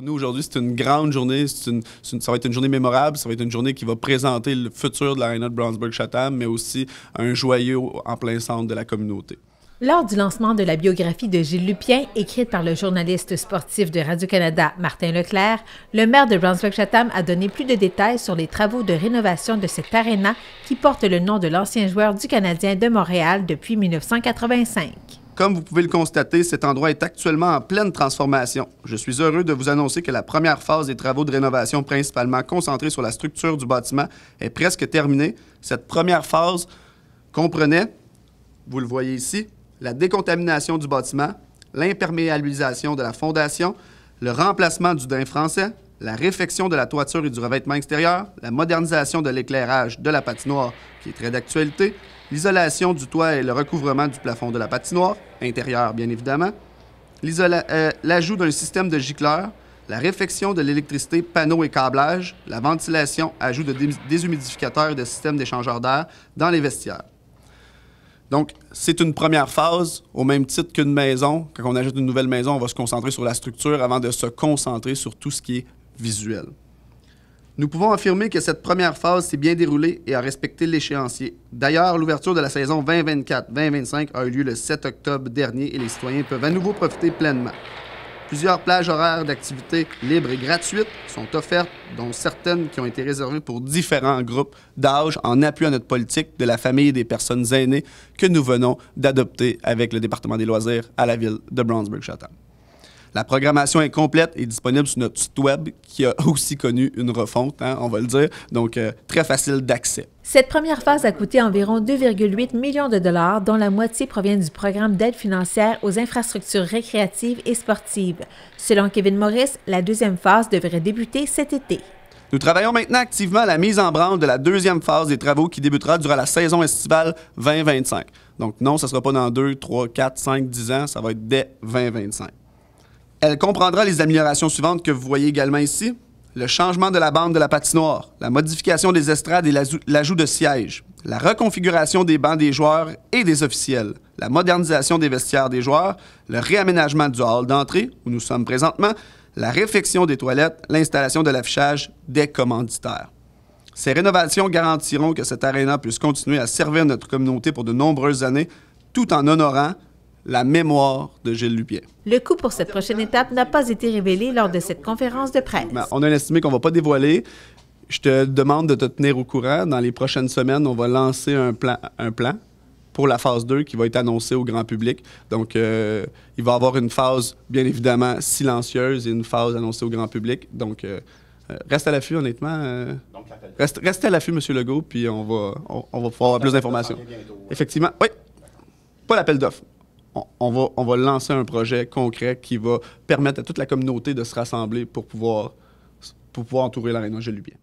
nous, aujourd'hui, c'est une grande journée. Ça va être une journée mémorable. Ça va être une journée qui va présenter le futur de l'Arena de Brownsburg-Chatham, mais aussi un joyau en plein centre de la communauté. Lors du lancement de la biographie de Gilles Lupien, écrite par le journaliste sportif de Radio-Canada, Martin Leclerc, le maire de Brownsburg-Chatham a donné plus de détails sur les travaux de rénovation de cette aréna qui porte le nom de l'ancien joueur du Canadien de Montréal depuis 1985. Comme vous pouvez le constater, cet endroit est actuellement en pleine transformation. Je suis heureux de vous annoncer que la première phase des travaux de rénovation, principalement concentrés sur la structure du bâtiment, est presque terminée. Cette première phase comprenait, vous le voyez ici, la décontamination du bâtiment, l'imperméabilisation de la fondation, le remplacement du daim français, la réfection de la toiture et du revêtement extérieur, la modernisation de l'éclairage de la patinoire, qui est très d'actualité, l'isolation du toit et le recouvrement du plafond de la patinoire, intérieur bien évidemment, l'ajout d'un système de gicleurs, la réfection de l'électricité, panneaux et câblage, la ventilation, ajout de déshumidificateurs et de systèmes d'échangeurs d'air dans les vestiaires. Donc, c'est une première phase, au même titre qu'une maison. Quand on ajoute une nouvelle maison, on va se concentrer sur la structure avant de se concentrer sur tout ce qui est visuel. Nous pouvons affirmer que cette première phase s'est bien déroulée et a respecté l'échéancier. D'ailleurs, l'ouverture de la saison 2024-2025 a eu lieu le 7 octobre dernier et les citoyens peuvent à nouveau profiter pleinement. Plusieurs plages horaires d'activités libres et gratuites sont offertes, dont certaines qui ont été réservées pour différents groupes d'âge en appui à notre politique de la famille et des personnes aînées que nous venons d'adopter avec le département des loisirs à la ville de Brownsburg-Chatham. La programmation est complète et disponible sur notre site web qui a aussi connu une refonte, on va le dire, donc très facile d'accès. Cette première phase a coûté environ 2,8 millions de dollars, dont la moitié provient du programme d'aide financière aux infrastructures récréatives et sportives. Selon Kevin Morris, la deuxième phase devrait débuter cet été. Nous travaillons maintenant activement à la mise en branle de la deuxième phase des travaux qui débutera durant la saison estivale 2025. Donc non, ça ne sera pas dans 2, 3, 4, 5, 10 ans, ça va être dès 2025. Elle comprendra les améliorations suivantes que vous voyez également ici. Le changement de la bande de la patinoire, la modification des estrades et l'ajout de sièges, la reconfiguration des bancs des joueurs et des officiels, la modernisation des vestiaires des joueurs, le réaménagement du hall d'entrée, où nous sommes présentement, la réfection des toilettes, l'installation de l'affichage des commanditaires. Ces rénovations garantiront que cette aréna puisse continuer à servir notre communauté pour de nombreuses années, tout en honorant la mémoire de Gilles Lupien. Le coût pour cette prochaine étape n'a pas été révélé lors de cette conférence de presse. On a estimé qu'on ne va pas dévoiler. Je te demande de te tenir au courant. Dans les prochaines semaines, on va lancer un plan pour la phase 2 qui va être annoncé au grand public. Donc, il va y avoir une phase, bien évidemment, silencieuse et une phase annoncée au grand public. Donc, reste à l'affût, honnêtement. Reste à l'affût, M. Legault, puis on va pouvoir avoir plus d'informations. Effectivement, oui. Pas l'appel d'offres. On va lancer un projet concret qui va permettre à toute la communauté de se rassembler pour pouvoir entourer l'Aréna Gilles Lupien.